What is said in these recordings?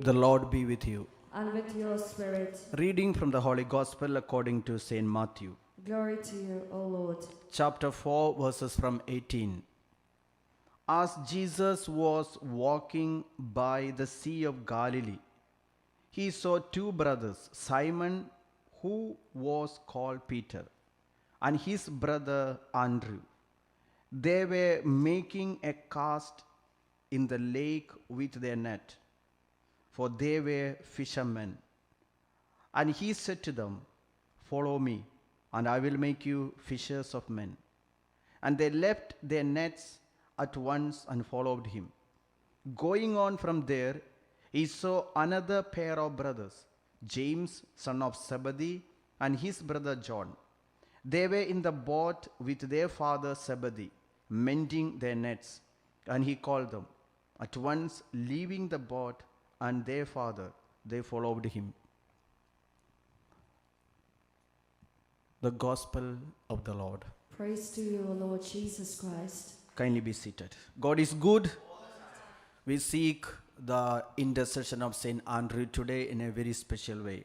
The Lord be with you. and with your spirit. Reading from the Holy Gospel according to St. Matthew. Glory to you, O Lord. Chapter 4, verses from 18. As Jesus was walking by the Sea of Galilee, he saw two brothers, Simon, who was called Peter, and his brother Andrew. They were making a cast in the lake with their net, for they were fishermen. And he said to them, "Follow me, and I will make you fishers of men." And they left their nets at once and followed him. Going on from there, he saw another pair of brothers, James, son of Zebedee, and his brother John. They were in the boat with their father Zebedee, mending their nets, and he called them. At once, leaving the boat and their father, they followed him. The Gospel of the Lord. Praise to you, O Lord Jesus Christ. Kindly be seated. God is good. We seek the intercession of Saint Andrew today in a very special way.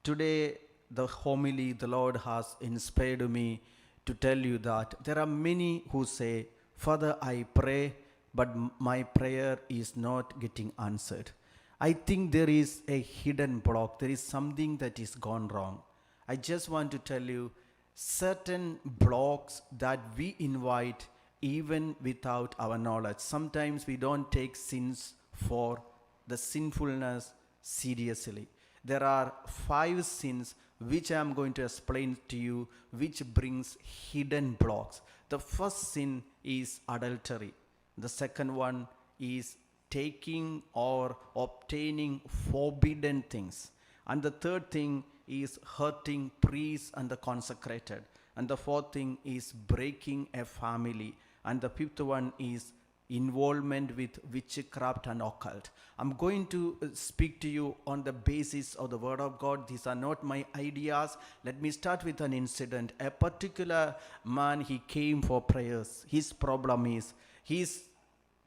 Today, the homily the Lord has inspired me to tell you that there are many who say, "Father, I pray, but my prayer is not getting answered." I think there is a hidden block. There is something that is gone wrong. I just want to tell you certain blocks that we invite even without our knowledge. Sometimes we don't take sins for the sinfulness seriously. There are 5 sins which I am going to explain to you, which brings hidden blocks. The first sin is adultery. The second one is taking or obtaining forbidden things. And the third thing is hurting priests and the consecrated. And the fourth thing is breaking a family. And the fifth one is involvement with witchcraft and occult. I'm going to speak to you on the basis of the word of God. These are not my ideas. Let me start with an incident. A particular man, he came for prayers. His problem is his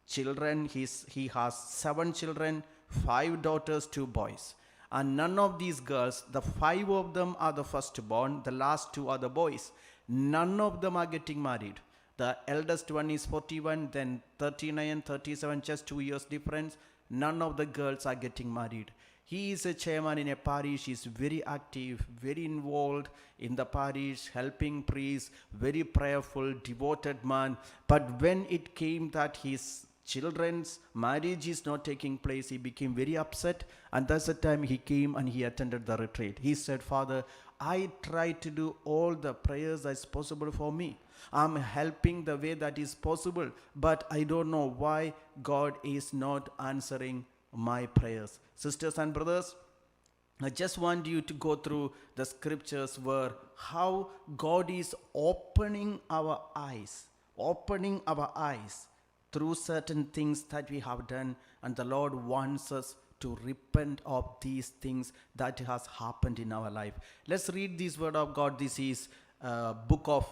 children, he has 7 children, 5 daughters, 2 boys. And none of these girls, the 5 of them are the firstborn, the last 2 are the boys. None of them are getting married. The eldest one is 41, then 39, 37, just 2 years difference. None of the girls are getting married. He is a chairman in a parish. He is very active, very involved in the parish, helping priests, very prayerful, devoted man. But when it came that his children's marriage is not taking place, he became very upset. And that's the time he came and he attended the retreat. He said, "Father, I try to do all the prayers that's possible for me. I'm helping the way that is possible, but I don't know why God is not answering my prayers." Sisters and brothers, I just want you to go through the scriptures where how God is opening our eyes through certain things that we have done, and the Lord wants us to repent of these things that has happened in our life. Let's read this word of God. This is book of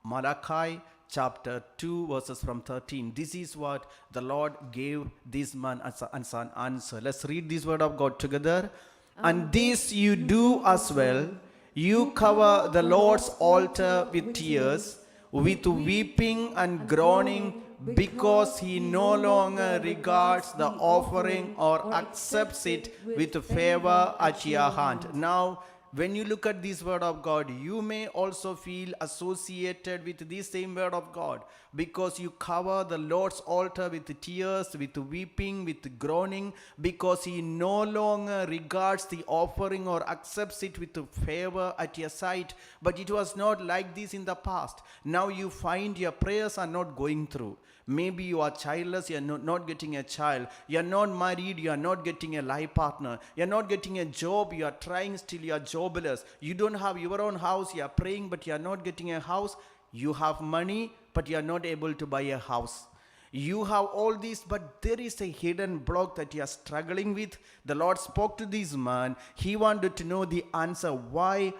Malachi, chapter 2, verses from 13. This is what the Lord gave this man as an answer. Let's read this word of God together. "And this you do as well. You cover the Lord's altar with tears, with weeping and groaning, because he no longer regards the offering or accepts it with favor at your hand." Now, when you look at this word of God, you may also feel associated with this same word of God, because you cover the Lord's altar with tears, with weeping, with groaning, because he no longer regards the offering or accepts it with favor at your sight. But it was not like this in the past. Now you find your prayers are not going through. Maybe you are childless, you are not getting a child. You are not married, you are not getting a life partner. You are not getting a job, you are trying still, you are jobless. You don't have your own house, you are praying but you are not getting a house. You have money but you are not able to buy a house. You have all these, but there is a hidden block that you are struggling with. The Lord spoke to this man. He wanted to know the answer why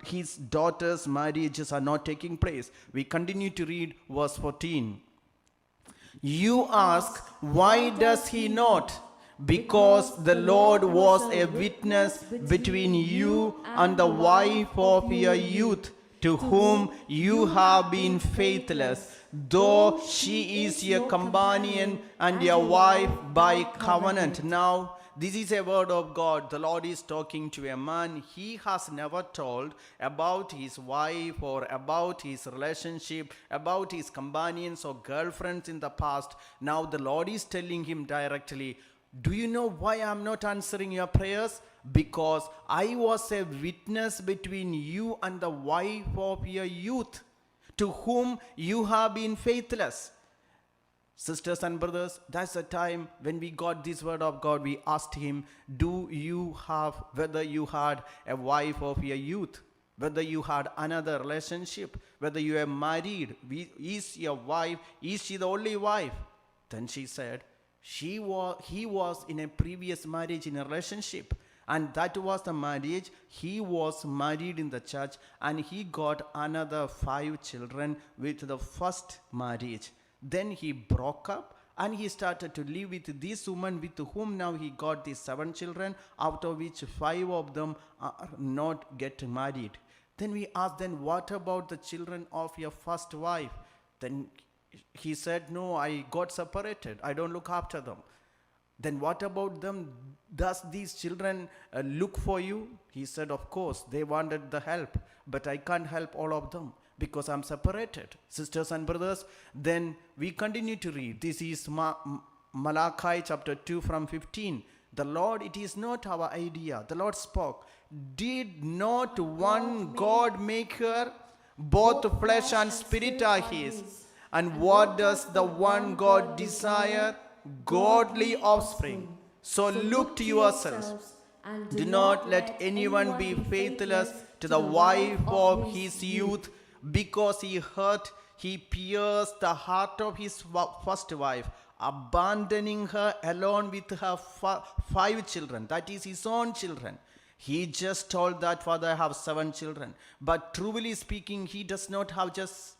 his daughter's marriages are not taking place. We continue to read verse 14. "You ask, why does he not? because the Lord was a witness between you and the wife of your youth, to whom you have been faithless, though she is your companion and your wife by covenant. Now, this is a word of God. The Lord is talking to a man. He has never told about his wife or about his relationship, about his companions or girlfriends in the past. Now the Lord is telling him directly, do you know why I'm not answering your prayers? Because I was a witness between you and the wife of your youth, to whom you have been faithless. Sisters and brothers, that's the time when we got this word of God. We asked him, whether you had a wife of your youth, whether you had another relationship, whether you are married, is your wife, is she the only wife? Then she said, he was in a previous marriage, in a relationship. And that was the marriage. He was married in the church and he got another 5 children with the first marriage. Then he broke up and he started to live with this woman with whom now he got these 7 children, out of which 5 of them are not get married. Then we asked, then what about the children of your first wife? Then he said, no, I got separated. I don't look after them. Then what about them? Does these children look for you? He said, of course, they wanted the help, but I can't help all of them, because I'm separated. Sisters and brothers, then we continue to read. This is Malachi chapter 2 from 15. The Lord, it is not our idea. The Lord spoke. Did not one God make her? Both flesh and spirit are his. And what does the one God desire? Godly offspring. So look to yourselves. Do not let anyone be faithless to the wife of his youth, because he pierced the heart of his first wife, abandoning her alone with her 5 children, that is his own children. He just told that father, I have 7 children. But truly speaking, he does not have just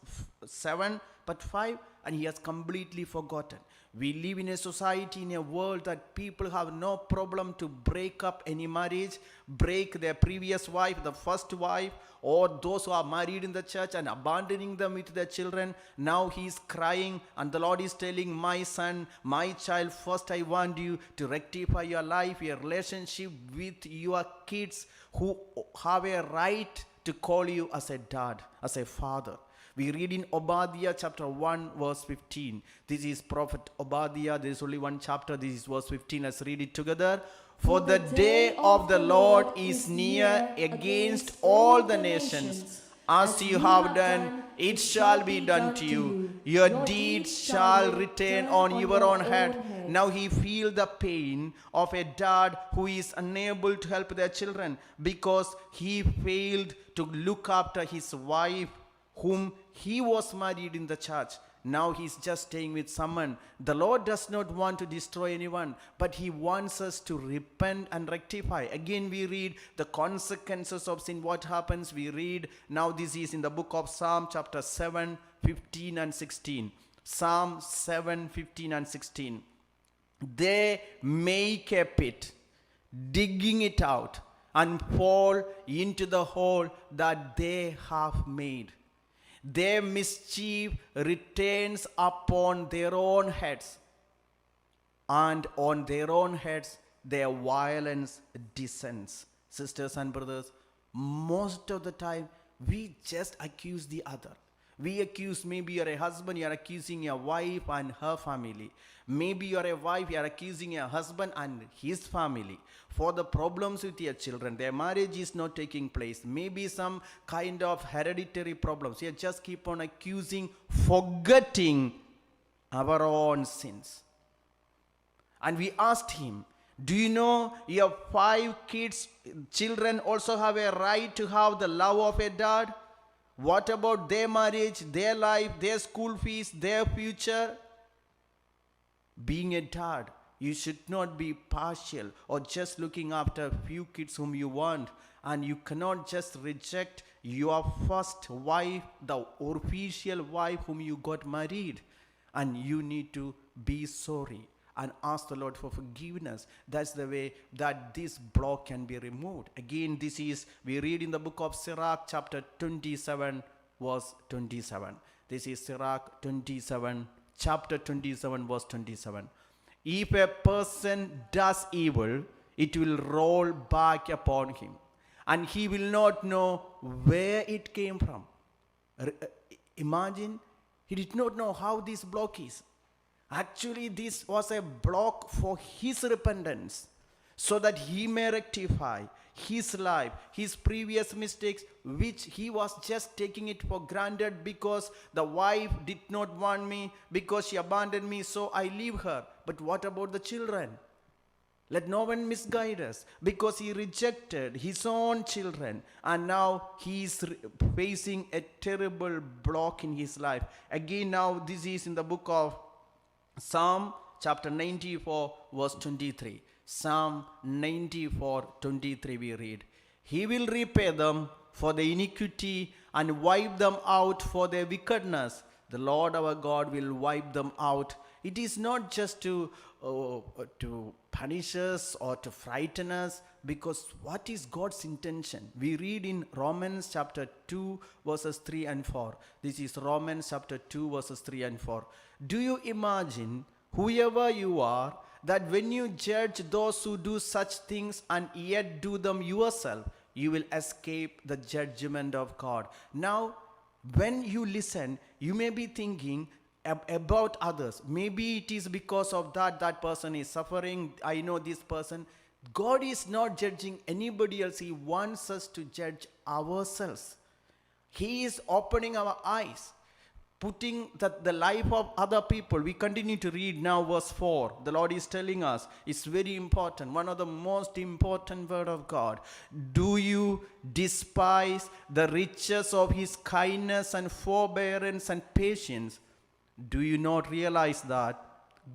7, but 5, and he has completely forgotten. We live in a society, in a world that people have no problem to break up any marriage, break their previous wife, the first wife, or those who are married in the church and abandoning them with their children. Now he is crying and the Lord is telling, my son, my child, first I want you to rectify your life, your relationship with your kids who have a right to call you as a dad, as a father. We read in Obadiah chapter 1 verse 15. This is Prophet Obadiah. There is only one chapter. This is verse 15. Let's read it together. For the day of the Lord is near against all the nations. As you have done, it shall be done to you. Your deeds shall return on your own head. Now he feels the pain of a dad who is unable to help their children because he failed to look after his wife whom he was married in the church. Now he's just staying with someone. The Lord does not want to destroy anyone, but he wants us to repent and rectify. Again we read the consequences of sin. What happens? We read, now this is in the book of Psalm chapter 7, 15 and 16. Psalm 7, 15 and 16. They make a pit, digging it out, and fall into the hole that they have made. Their mischief returns upon their own heads, and on their own heads their violence descends. Sisters and brothers, most of the time we just accuse the other. We accuse, maybe you're a husband, you're accusing your wife and her family. Maybe you're a wife, you're accusing your husband and his family for the problems with your children. Their marriage is not taking place. Maybe some kind of hereditary problems. You just keep on accusing, forgetting our own sins. And we asked him, do you know your 5 children also have a right to have the love of a dad? What about their marriage, their life, their school fees, their future? Being a dad, you should not be partial or just looking after a few kids whom you want. And you cannot just reject your first wife, the official wife whom you got married. And you need to be sorry. and ask the Lord for forgiveness. That's the way that this block can be removed. Again, this is, we read in the book of Sirach, chapter 27, verse 27. This is Sirach 27, chapter 27, verse 27. If a person does evil, it will roll back upon him, and he will not know where it came from. Imagine, he did not know how this block is. Actually, this was a block for his repentance, so that he may rectify his life, his previous mistakes, which he was just taking it for granted because the wife did not want me, because she abandoned me, so I leave her. But what about the children? Let no one misguide us, because he rejected his own children, and now he is facing a terrible block in his life. Again, now this is in the book of Psalm chapter 94, verse 23. Psalm 94, 23 we read, He will repay them for the iniquity and wipe them out for their wickedness. The Lord our God will wipe them out. It is not just to punish us or to frighten us, because what is God's intention? We read in Romans chapter 2, verses 3 and 4. This is Romans chapter 2, verses 3 and 4. Do you imagine, whoever you are, that when you judge those who do such things and yet do them yourself, you will escape the judgment of God? Now, when you listen, you may be thinking about others. Maybe it is because of that person is suffering. I know this person. God is not judging anybody else. He wants us to judge ourselves. He is opening our eyes, putting the life of other people. We continue to read now verse 4. The Lord is telling us, it's very important, one of the most important word of God. Do you despise the riches of his kindness and forbearance and patience? Do you not realize that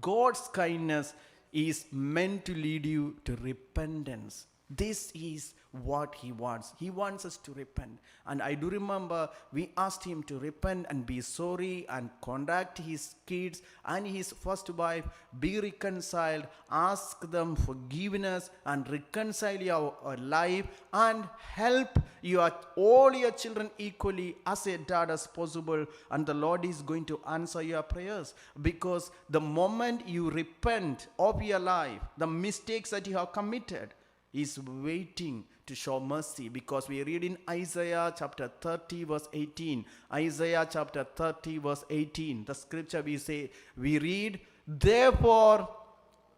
God's kindness is meant to lead you to repentance? This is what he wants. He wants us to repent. And I do remember we asked him to repent and be sorry and contact his kids and his first wife, be reconciled, ask them forgiveness and reconcile your life, and help all your children equally as a dad as possible. And the Lord is going to answer your prayers, because the moment you repent of your life, the mistakes that you have committed, is waiting to show mercy. Because we read in Isaiah chapter 30 verse 18. Isaiah chapter 30 verse 18. The scripture we read, therefore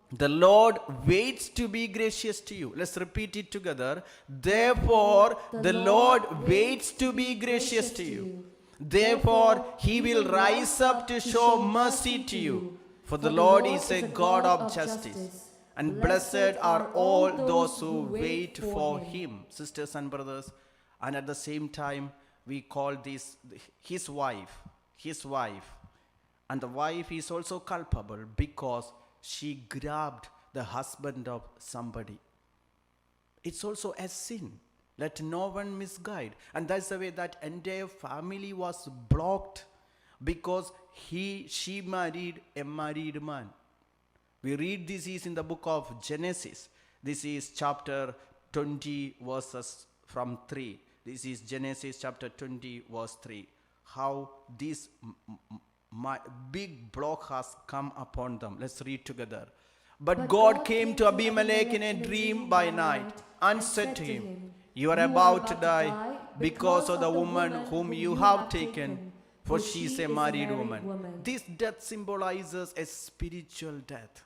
the Lord waits to be gracious to you. Let's repeat it together. Therefore the Lord waits to be gracious to you. Therefore he will rise up to show mercy to you. For the Lord is a God of justice. And blessed are all those who wait for him. Sisters and brothers, and at the same time, we call this his wife. And the wife is also culpable because she grabbed the husband of somebody. It's also a sin. Let no one misguide. And that's the way that entire family was blocked, because she married a married man. We read this is in the book of Genesis. This is chapter 20 verses from 3. This is Genesis chapter 20 verse 3. How this big block has come upon them. Let's read together. But God came to Abimelech in a dream by night and said to him, you are about to die because of the woman whom you have taken, for she is a married woman. This death symbolizes a spiritual death.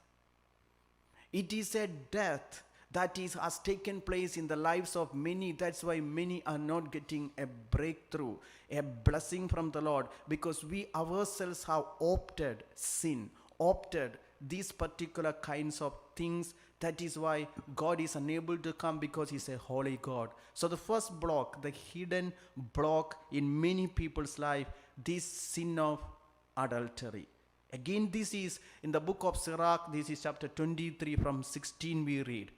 It is a death that has taken place in the lives of many. That's why many are not getting a breakthrough, a blessing from the Lord, because we ourselves have opted these particular kinds of things. That is why God is unable to come, because he's a holy God. So the first block, the hidden block in many people's life, this sin of adultery. Again, this is in the book of Sirach. This is chapter 23 from 16 we read.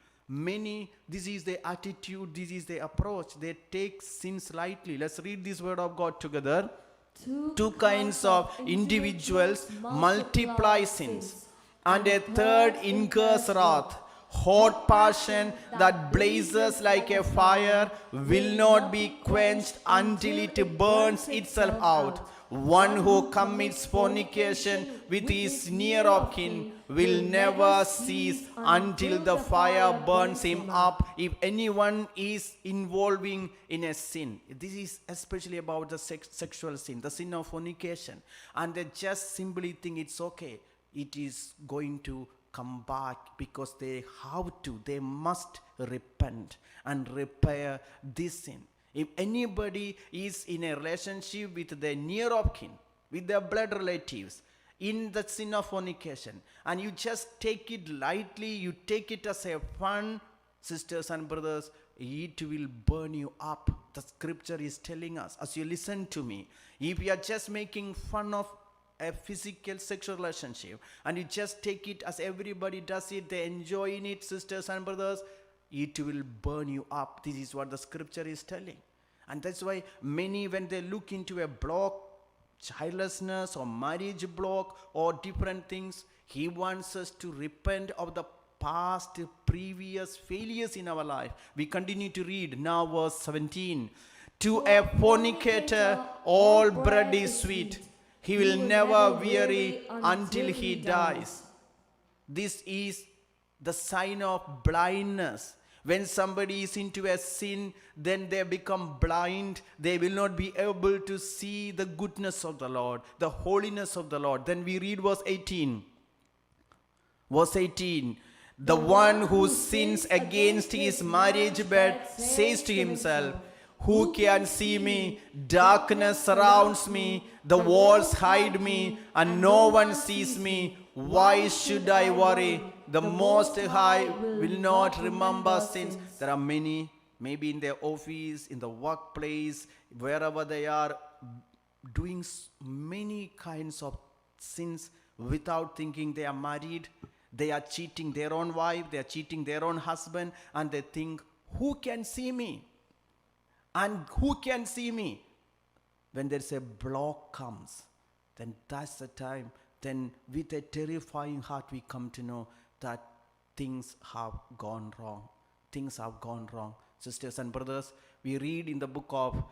This is their attitude, this is their approach. They take sins lightly. Let's read this word of God together. Two kinds of individuals multiply sins, And a third incurs wrath. Hot passion that blazes like a fire will not be quenched until it burns itself out. One who commits fornication with his near of kin will never cease until the fire burns him up. If anyone is involving in a sin, this is especially about the sexual sin, the sin of fornication, and they just simply think it's okay, it is going to come back because they must repent and repair this sin. If anybody is in a relationship with their near of kin, with their blood relatives, in the sin of fornication, and you just take it lightly, you take it as a fun, sisters and brothers, it will burn you up. The scripture is telling us, as you listen to me, if you are just making fun of a physical sexual relationship and you just take it as everybody does it, they enjoy in it, sisters and brothers, it will burn you up. This is what the scripture is telling. And that's why many, when they look into a block, childlessness or marriage block or different things, he wants us to repent of the past previous failures in our life. We continue to read now verse 17. To a fornicator all bread is sweet, he will never weary until he dies. This is the sign of blindness. When somebody is into a sin, then they become blind. They will not be able to see the goodness of the Lord, the holiness of the Lord. Then we read verse 18. Verse 18. The one who sins against his marriage bed says to himself, who can see me? Darkness surrounds me, the walls hide me, and no one sees me. Why should I worry? The Most High will not remember sins. There are many, maybe in their office, in the workplace, wherever they are, doing many kinds of sins without thinking they are married. They are cheating their own wife, they are cheating their own husband, and they think, who can see me? And who can see me? When there's a block comes, then that's the time. Then with a terrifying heart we come to know that things have gone wrong. Things have gone wrong. Sisters and brothers, we read in the book of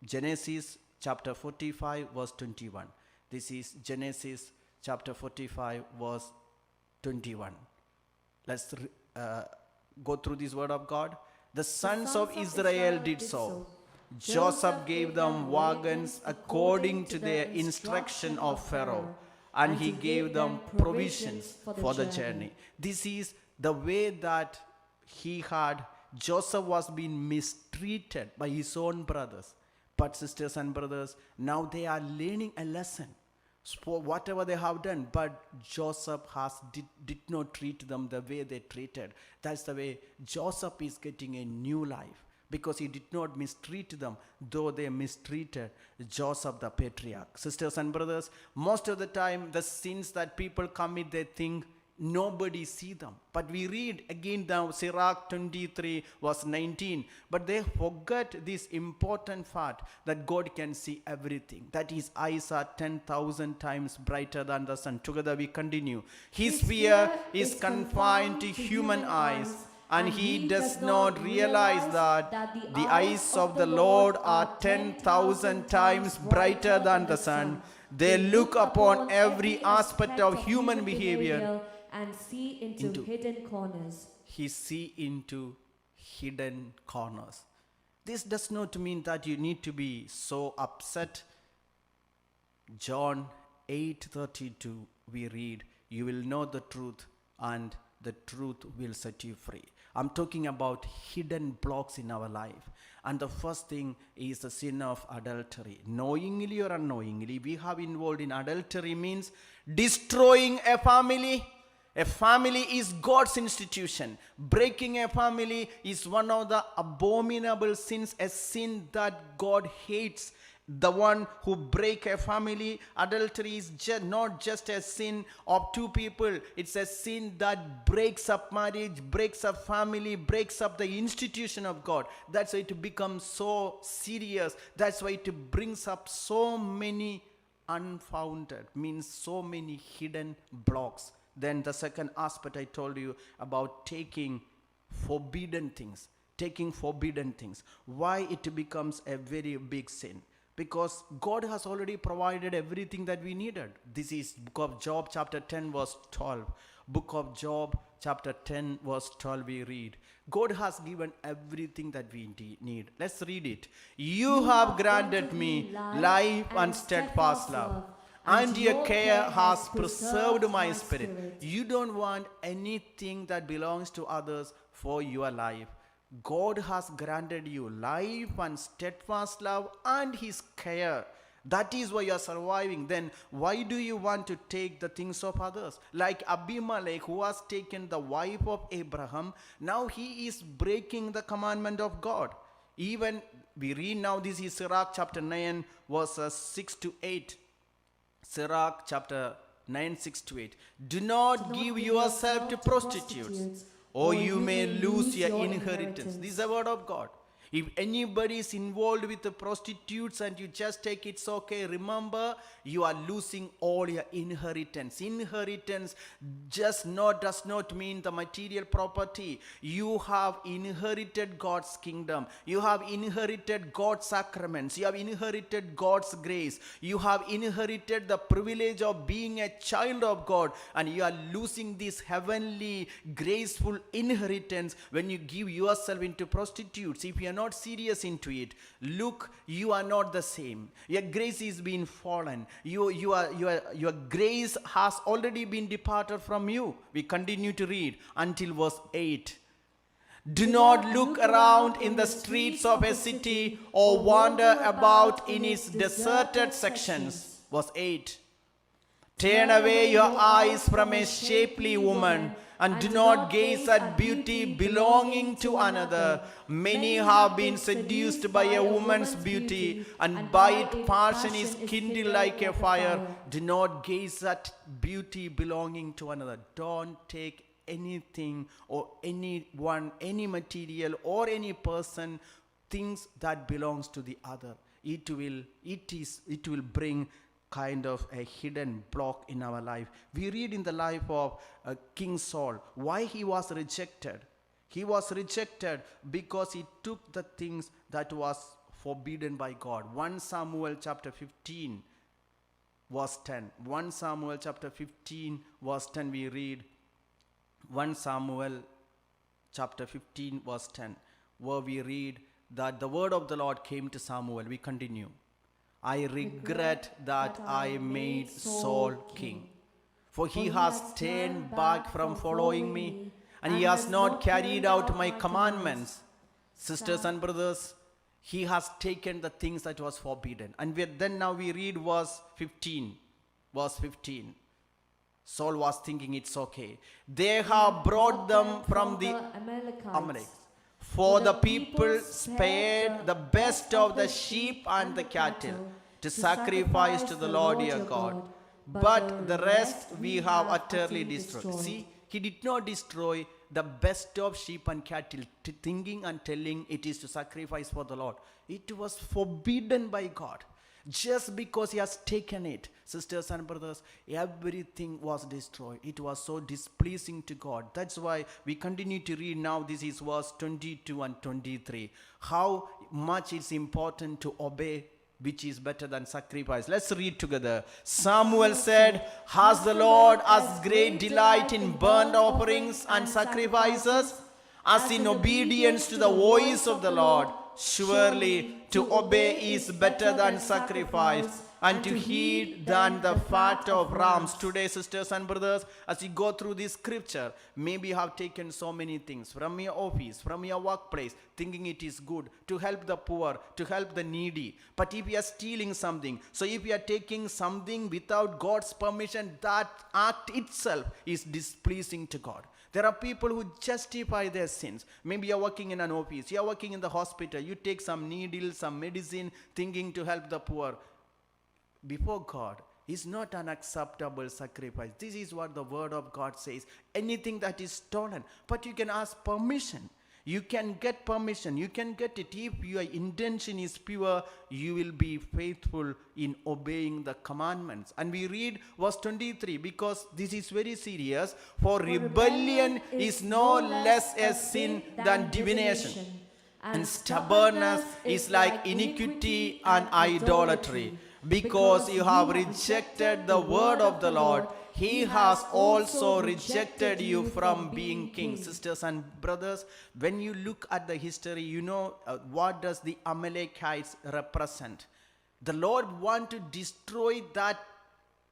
Genesis chapter 45 verse 21. This is Genesis chapter 45 verse 21. Let's go through this word of God. The sons of Israel did so. Joseph gave them wagons according to their instruction of Pharaoh, and he gave them provisions for the journey. This is the way that Joseph was being mistreated by his own brothers. But sisters and brothers, now they are learning a lesson for whatever they have done, but Joseph did not treat them the way they treated. That's the way Joseph is getting a new life, because he did not mistreat them, though they mistreated Joseph the patriarch. Sisters and brothers, most of the time the sins that people commit, they think nobody see them. But we read again now Sirach 23 verse 19. But they forget this important fact that God can see everything, that his eyes are 10,000 times brighter than the sun. Together we continue. His fear is confined to human eyes, and he does not realize that the eyes of the Lord are 10,000 times brighter than the sun. They look upon every aspect of human behavior and see into hidden corners. He see into hidden corners. This does not mean that you need to be so upset. John 8:32 we read, you will know the truth and the truth will set you free. I'm talking about hidden blocks in our life. And the first thing is the sin of adultery. Knowingly or unknowingly, we have involved in adultery means destroying a family. A family is God's institution. Breaking a family is one of the abominable sins, a sin that God hates. The one who break a family, adultery is not just a sin of two people. It's a sin that breaks up marriage, breaks up family, breaks up the institution of God. That's why it becomes so serious. That's why it brings up so many unfounded, means so many hidden blocks. Then the second aspect I told you about taking forbidden things. Taking forbidden things. Why it becomes a very big sin? Because God has already provided everything that we needed. This is book of Job chapter 10 verse 12. Book of Job chapter 10 verse 12 we read. God has given everything that we need. Let's read it. You have granted me life and steadfast love, and your care has preserved my spirit. You don't want anything that belongs to others for your life. God has granted you life and steadfast love and his care. That is why you are surviving. Then why do you want to take the things of others? Like Abimelech, who has taken the wife of Abraham, now he is breaking the commandment of God. Even we read now, this is Sirach chapter 9 verses 6 to 8. Sirach chapter 9, 6 to 8. Do not give yourself to prostitutes, or you may lose your inheritance. This is the word of God. If anybody is involved with the prostitutes and you just take it's okay, remember you are losing all your inheritance. Inheritance does not mean the material property. You have inherited God's kingdom. You have inherited God's sacraments. You have inherited God's grace. You have inherited the privilege of being a child of God, and you are losing this heavenly graceful inheritance when you give yourself into prostitutes. If you are not serious into it, look, you are not the same. Your grace is being fallen. Your grace has already been departed from you. We continue to read until verse 8. Do not look around in the streets of a city or wander about in its deserted sections. Verse 8. Turn away your eyes from a shapely woman, and do not gaze at beauty belonging to another. Many have been seduced by a woman's beauty, and by it passion is kindled like a fire. Do not gaze at beauty belonging to another. Don't take anything or anyone, any material or any person, things that belongs to the other. It will bring kind of a hidden block in our life. We read in the life of King Saul why he was rejected. He was rejected because he took the things that was forbidden by God. 1 Samuel chapter 15 verse 10. 1 Samuel chapter 15 verse 10 we read. 1 Samuel chapter 15 verse 10, where we read that the word of the Lord came to Samuel. We continue. I regret that I made Saul king, for he has turned back from following me, and he has not carried out my commandments. Sisters and brothers, he has taken the things that was forbidden. And then now we read verse 15. Verse 15. Saul was thinking it's okay. They have brought them from the Amalekites. For the people spared the best of the sheep and the cattle to sacrifice to the Lord your God. But the rest we have utterly destroyed. See, he did not destroy the best of sheep and cattle, thinking and telling it is to sacrifice for the Lord. It was forbidden by God. Just because he has taken it, sisters and brothers, everything was destroyed. It was so displeasing to God. That's why we continue to read now. This is verse 22 and 23. How much it's important to obey, which is better than sacrifice. Let's read together. Samuel said, has the Lord as great delight in burnt offerings and sacrifices as in obedience to the voice of the Lord? Surely to obey is better than sacrifice, and to heed than the fat of rams. Today, sisters and brothers, as you go through this scripture, maybe you have taken so many things from your office, from your workplace, thinking it is good to help the poor, to help the needy. But if you are stealing something, so if you are taking something without God's permission, that act itself is displeasing to God. There are people who justify their sins. Maybe you're working in an office, you're working in the hospital, you take some needle, some medicine, thinking to help the poor. Before God, is not an acceptable sacrifice. This is what the word of God says. Anything that is stolen, but you can ask permission. You can get permission. You can get it. If your intention is pure, you will be faithful in obeying the commandments. And we read verse 23 because this is very serious. For rebellion is no less a sin than divination. And stubbornness is like iniquity and idolatry. Because you have rejected the word of the Lord, he has also rejected you from being king. Sisters and brothers, when you look at the history, you know what does the Amalekites represent? The Lord want to destroy that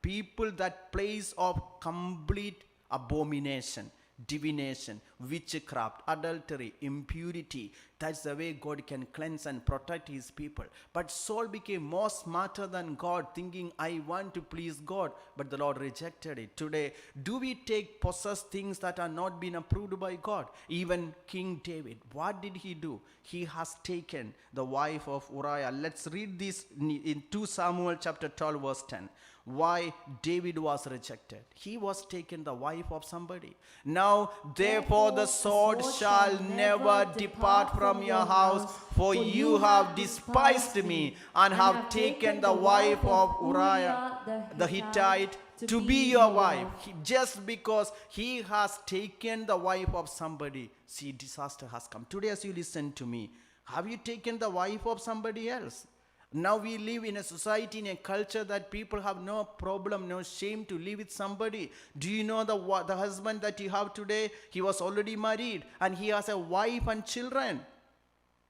people, that place of complete abomination, divination, witchcraft, adultery, impurity. That's the way God can cleanse and protect his people. But Saul became more smarter than God, thinking, I want to please God. But the Lord rejected it. Today, do we possess things that are not been approved by God? Even King David, what did he do? He has taken the wife of Uriah. Let's read this in 2 Samuel chapter 12 verse 10. Why David was rejected. He was taken the wife of somebody. Now, therefore, the sword shall never depart from your house, for you have despised me and have taken the wife of Uriah the Hittite to be your wife. Just because he has taken the wife of somebody, see, disaster has come. Today, as you listen to me, have you taken the wife of somebody else? Now we live in a society, in a culture that people have no problem, no shame to live with somebody. Do you know the husband that you have today? He was already married and he has a wife and children.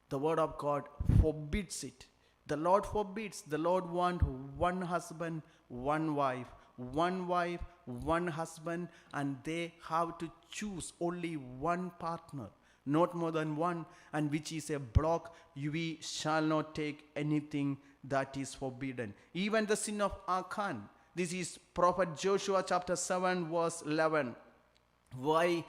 The word of God forbids it. The Lord forbids. The Lord wants one husband, one wife, one husband, and they have to choose only one partner. Not more than one, and which is a block. We shall not take anything that is forbidden. Even the sin of Achan. This is Prophet Joshua chapter 7 verse 11. Why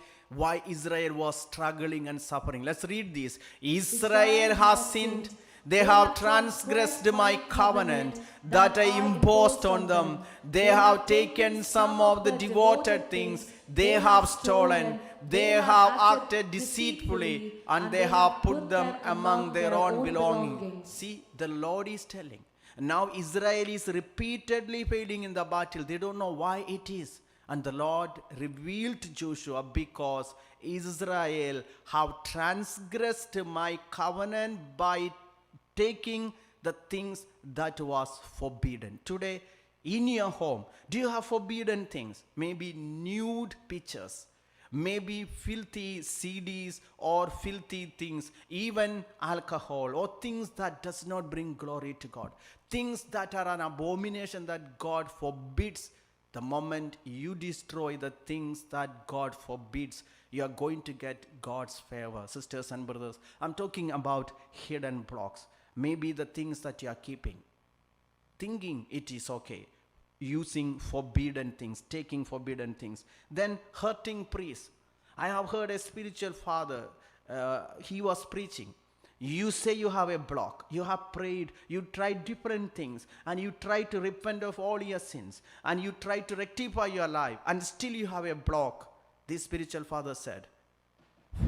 Israel was struggling and suffering. Let's read this. Israel has sinned. They have transgressed my covenant that I imposed on them. They have taken some of the devoted things. They have stolen. They have acted deceitfully, and they have put them among their own belongings. See, the Lord is telling. Now Israel is repeatedly failing in the battle. They don't know why it is. And the Lord revealed to Joshua, because Israel have transgressed my covenant by taking the things that was forbidden. Today, in your home, do you have forbidden things? Maybe nude pictures, maybe filthy CDs or filthy things, even alcohol or things that does not bring glory to God. Things that are an abomination that God forbids. The moment you destroy the things that God forbids, you are going to get God's favor. Sisters and brothers, I'm talking about hidden blocks. Maybe the things that you are keeping, thinking it is okay, using forbidden things, taking forbidden things, then hurting priests. I have heard a spiritual father, he was preaching. You say you have a block, you have prayed, you tried different things, and you try to repent of all your sins, and you try to rectify your life, and still you have a block. This spiritual father said,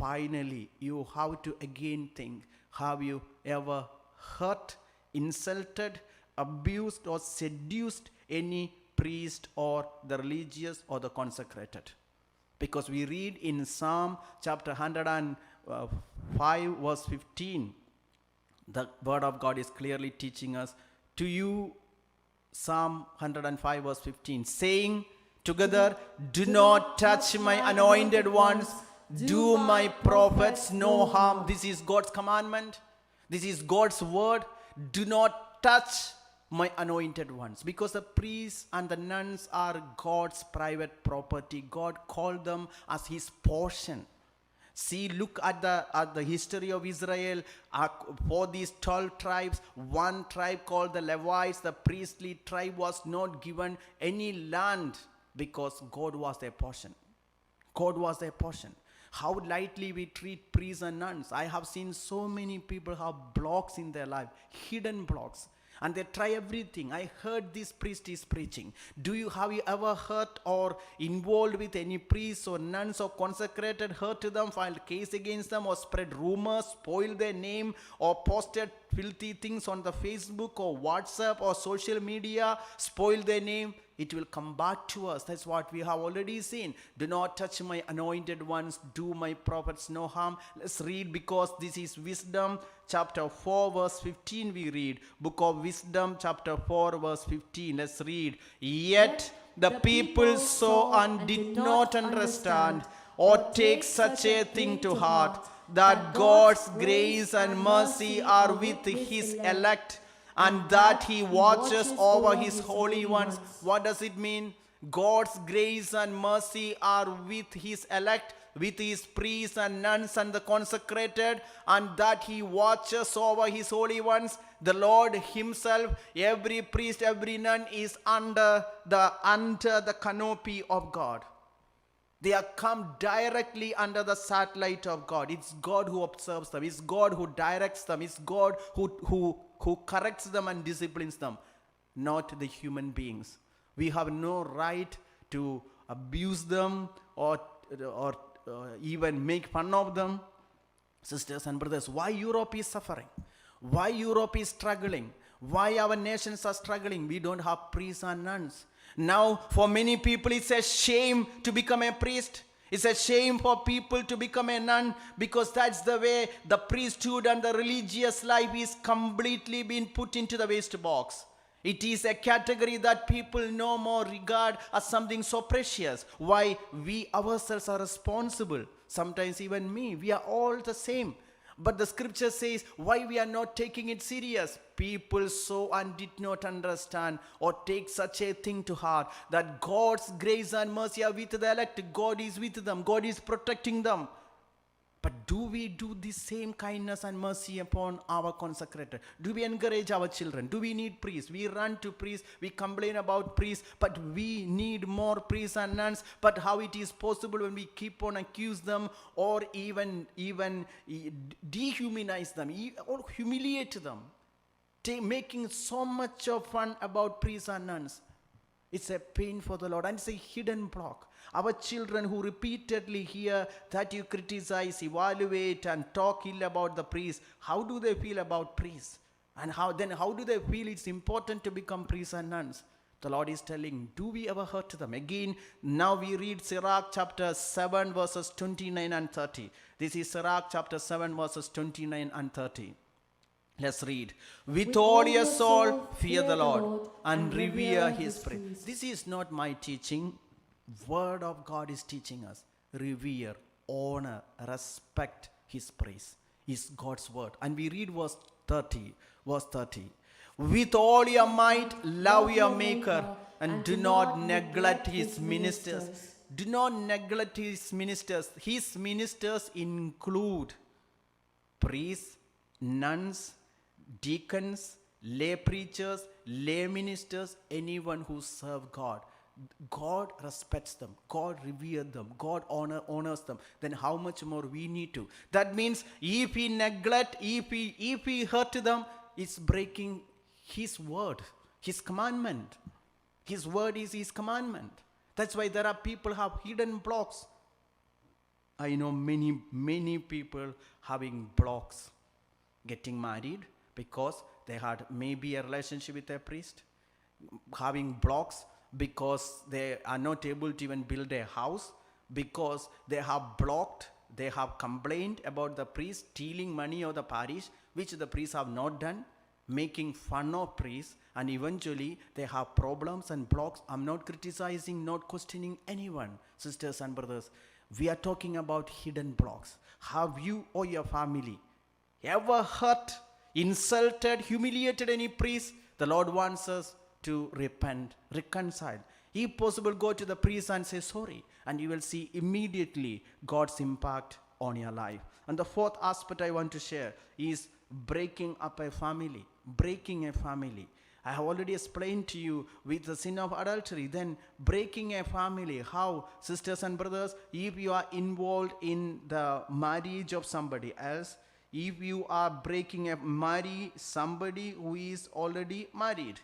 finally you have to again think, have you ever hurt, insulted, abused or seduced any priest or the religious or the consecrated? Because we read in Psalm chapter 105 verse 15, the word of God is clearly teaching us to you, Psalm 105 verse 15, saying together, do not touch my anointed ones, do my prophets no harm. This is God's commandment. This is God's word. Do not touch my anointed ones, because the priests and the nuns are God's private property. God called them as his portion. See, look at the history of Israel. For these 12 tribes, one tribe called the Levites, the priestly tribe, was not given any land because God was their portion. God was their portion. How lightly we treat priests and nuns. I have seen so many people have blocks in their life, hidden blocks. and they try everything. I heard this priest is preaching. Have you ever heard or involved with any priests or nuns or consecrated, hurt to them, filed case against them, or spread rumors, spoiled their name, or posted filthy things on the Facebook or WhatsApp or social media, spoiled their name? It will come back to us. That's what we have already seen. Do not touch my anointed ones. Do my prophets no harm. Let's read, because this is Wisdom chapter 4 verse 15 we read. Book of Wisdom chapter 4 verse 15. Let's read. Yet the people saw and did not understand or take such a thing to heart, that God's grace and mercy are with his elect, and that he watches over his holy ones. What does it mean? God's grace and mercy are with his elect, with his priests and nuns and the consecrated, and that he watches over his holy ones. The Lord himself, every priest, every nun is under the canopy of God. They are come directly under the satellite of God. It's God who observes them. It's God who directs them. It's God who corrects them and disciplines them, not the human beings. We have no right to abuse them or even make fun of them. Sisters and brothers, why Europe is suffering? Why Europe is struggling? Why our nations are struggling? We don't have priests and nuns. Now, for many people, it's a shame to become a priest. It's a shame for people to become a nun, because that's the way the priesthood and the religious life is completely been put into the waste box. It is a category that people no more regard as something so precious. Why? We ourselves are responsible. Sometimes even me, we are all the same. But the scripture says, why we are not taking it serious? People saw and did not understand or take such a thing to heart, that God's grace and mercy are with the elect. God is with them. God is protecting them. But do we do the same kindness and mercy upon our consecrated? Do we encourage our children? Do we need priests? We run to priests. We complain about priests. But we need more priests and nuns. But how it is possible when we keep on accuse them, or even dehumanize them, or humiliate them, making so much of fun about priests and nuns? It's a pain for the Lord, and it's a hidden block. Our children who repeatedly hear that you criticize, evaluate, and talk ill about the priest, how do they feel about priests? And how do they feel it's important to become priests and nuns? The Lord is telling, do we ever hurt them? Again, now we read Sirach chapter 7 verses 29 and 30. This is Sirach chapter 7 verses 29 and 30. Let's read. With all your soul, fear the Lord and revere his praise. This is not my teaching. Word of God is teaching us. Revere, honor, respect his praise. Is God's word. And we read verse 30. With all your might, love your maker, and do not neglect his ministers. Do not neglect his ministers. His ministers include priests, nuns, deacons, lay preachers, lay ministers, anyone who serve God. God respects them. God reveres them. God honors them. Then how much more we need to? That means if we neglect, if we hurt them, it's breaking his word, his commandment. His word is his commandment. That's why there are people who have hidden blocks. I know many people having blocks, getting married because they had maybe a relationship with a priest, having blocks because they are not able to even build a house, because they have blocked, they have complained about the priest stealing money of the parish, which the priests have not done, making fun of priests, and eventually they have problems and blocks. I'm not criticizing, not questioning anyone, sisters and brothers. We are talking about hidden blocks. Have you or your family ever hurt, insulted, humiliated any priest? The Lord wants us to repent, reconcile. If possible, go to the priest and say sorry, and you will see immediately God's impact on your life. And the fourth aspect I want to share is breaking up a family. Breaking a family. I have already explained to you with the sin of adultery. Then breaking a family. How, sisters and brothers, if you are involved in the marriage of somebody else, if you are breaking a marry somebody who is already married,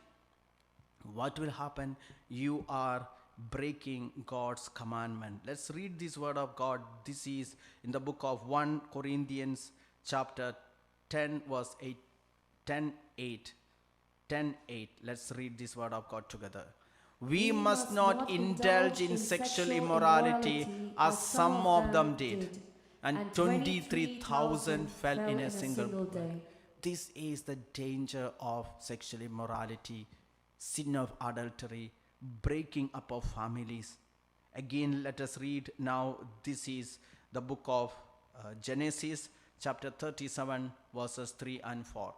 what will happen? You are breaking God's commandment. Let's read this word of God. This is in the book of 1 Corinthians chapter 10 verse 8, 10 8. 10 8. Let's read this word of God together. We must not indulge in sexual immorality as some of them did, and 23,000 fell in a single day. This is the danger of sexual immorality, sin of adultery, breaking up of families. Again, let us read now. This is the book of Genesis, chapter 37, verses 3 and 4.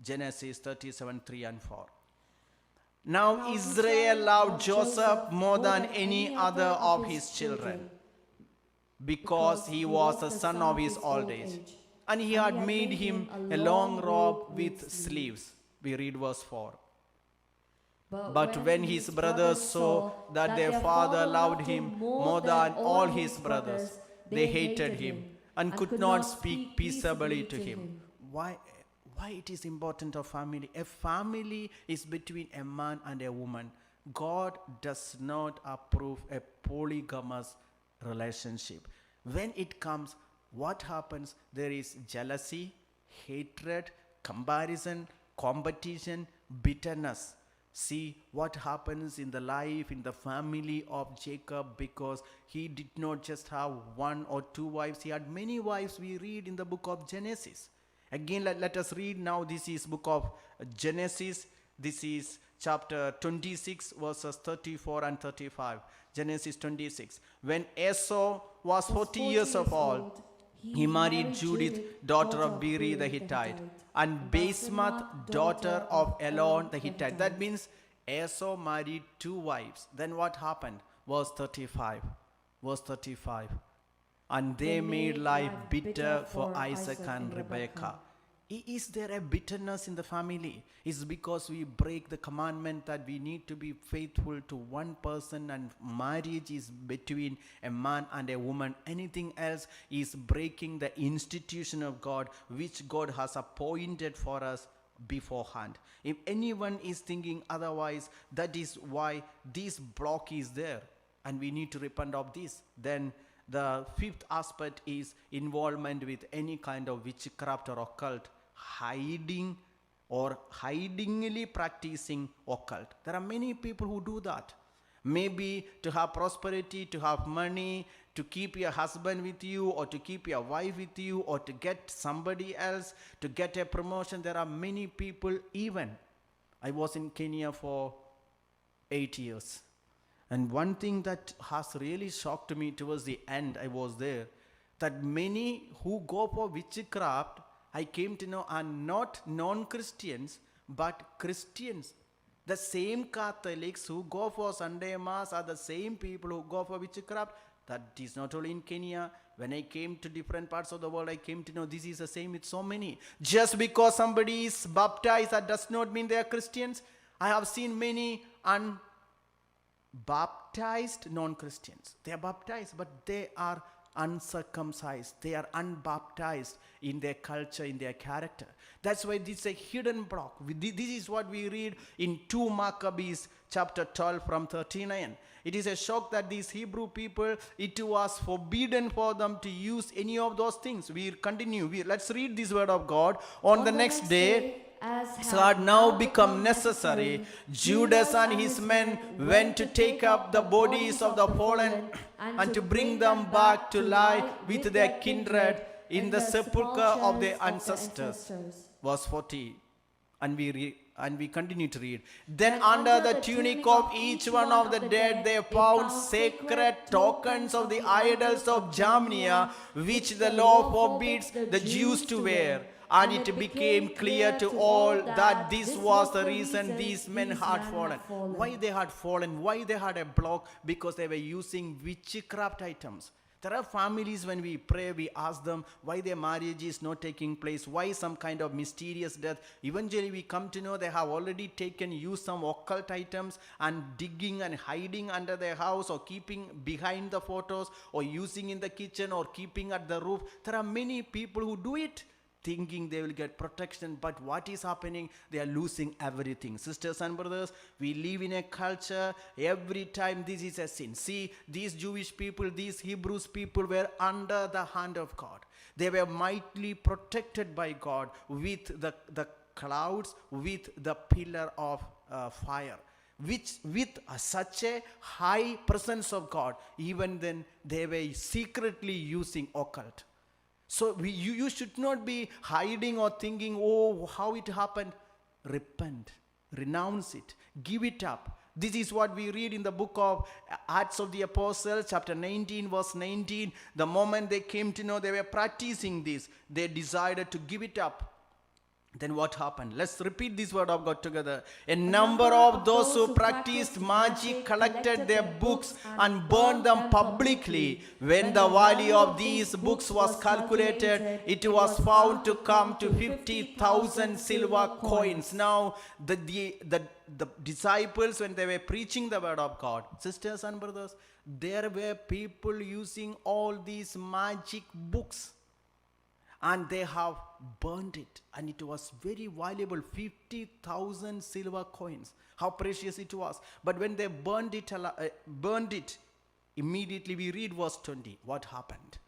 Genesis 37, 3 and 4. Now Israel loved Joseph more than any other of his children, because he was the son of his old age, and he had made him a long robe with sleeves. We read verse 4. But when his brothers saw that their father loved him more than all his brothers, they hated him and could not speak peaceably to him. Why it is important of family? A family is between a man and a woman. God does not approve a polygamous relationship. When it comes, what happens? There is jealousy, hatred, comparison, competition, bitterness. See what happens in the life, in the family of Jacob, because he did not just have one or two wives. He had many wives. We read in the book of Genesis. Again, let us read now. This is book of Genesis. This is chapter 26, verses 34 and 35. Genesis 26. When Esau was 40 years of old, he married Judith, daughter of Beri the Hittite, and Basemath, daughter of Elon the Hittite. That means Esau married two wives. Then what happened? Verse 35. Verse 35. And they made life bitter for Isaac and Rebekah. Is there a bitterness in the family? It's because we break the commandment that we need to be faithful to one person, and marriage is between a man and a woman. Anything else is breaking the institution of God, which God has appointed for us beforehand. If anyone is thinking otherwise, that is why this block is there, and we need to repent of this. Then the fifth aspect is involvement with any kind of witchcraft or occult, hiding or hidingly practicing occult. There are many people who do that. Maybe to have prosperity, to have money, to keep your husband with you, or to keep your wife with you, or to get somebody else, to get a promotion. There are many people. Even I was in Kenya for 8 years. And one thing that has really shocked me towards the end, I was there, that many who go for witchcraft, I came to know, are not non-Christians, but Christians. The same Catholics who go for Sunday Mass are the same people who go for witchcraft. That is not only in Kenya. When I came to different parts of the world, I came to know this is the same with so many. Just because somebody is baptized, that does not mean they are Christians. I have seen many baptized non-Christians. They are baptized, but they are uncircumcised. They are unbaptized in their culture, in their character. That's why this is a hidden block. This is what we read in 2 Maccabees chapter 12 from 39. It is a shock that these Hebrew people, it was forbidden for them to use any of those things. We continue. Let's read this word of God. On the next day, so had now become necessary, Judas and his men went to take up the bodies of the fallen and to bring them back to lie with their kindred in the sepulchre of their ancestors. Verse 40. And we continue to read. Then under the tunic of each one of the dead they found sacred tokens of the idols of Jamnia, which the law forbids the Jews to wear. And it became clear to all that this was the reason these men had fallen. Why they had fallen? Why they had a block? Because they were using witchcraft items. There are families, when we pray, we ask them why their marriage is not taking place, why some kind of mysterious death. Eventually we come to know they have already used some occult items and digging and hiding under their house, or keeping behind the photos, or using in the kitchen, or keeping at the roof. There are many people who do it. thinking they will get protection, but what is happening? They are losing everything. Sisters and brothers, we live in a culture, every time this is a sin. See, these Jewish people, these Hebrews people were under the hand of God. They were mightily protected by God with the clouds, with the pillar of fire, which with such a high presence of God, even then they were secretly using occult. So you should not be hiding or thinking, oh, how it happened. Repent, renounce it, give it up. This is what we read in the book of Acts of the Apostles, chapter 19, verse 19. The moment they came to know they were practicing this, they decided to give it up. Then what happened? Let's repeat this word of God together. A number of those who practiced magic collected their books and burned them publicly. When the value of these books was calculated, it was found to come to 50,000 silver coins. Now, the disciples, when they were preaching the word of God, sisters and brothers, there were people using all these magic books. And they have burned it, and it was very valuable, 50,000 silver coins. How precious it was. But when they burned it, immediately we read verse 20. What happened?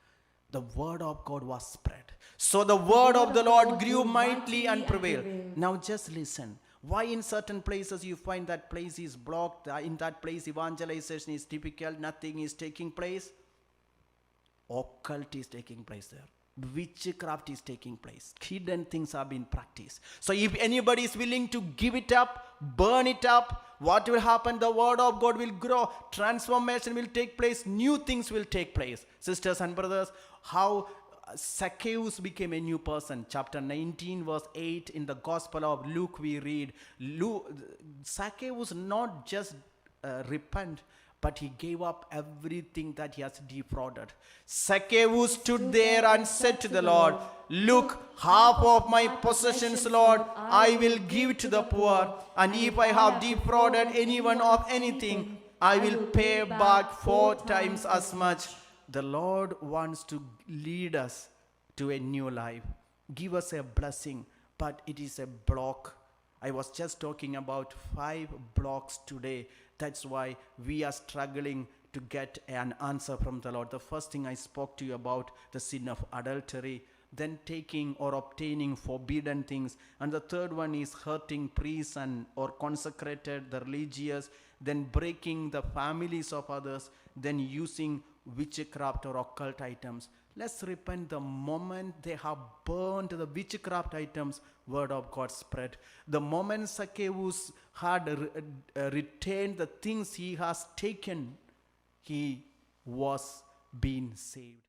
The word of God was spread. So the word of the Lord grew mightily and prevailed. Now just listen. Why in certain places you find that place is blocked, in that place evangelization is typical, nothing is taking place? Occult is taking place there. Witchcraft is taking place. Hidden things are being practiced. So if anybody is willing to give it up, burn it up, what will happen? The word of God will grow. Transformation will take place. New things will take place. Sisters and brothers, how Zacchaeus became a new person. Chapter 19 verse 8 in the Gospel of Luke we read. Zacchaeus not just repent, but he gave up everything that he has defrauded. Zacchaeus stood there and said to the Lord, "Look, half of my possessions, Lord, I will give to the poor. And if I have defrauded anyone of anything, I will pay back 4 times as much." The Lord wants to lead us to a new life. Give us a blessing, but it is a block. I was just talking about 5 blocks today. That's why we are struggling to get an answer from the Lord. The first thing I spoke to you about, the sin of adultery, then taking or obtaining forbidden things, and the third one is hurting priests and or consecrated, the religious, then breaking the families of others, then using witchcraft or occult items. Let's repent the moment they have burned the witchcraft items, word of God spread. The moment Zacchaeus had retained the things he has taken, he was being saved.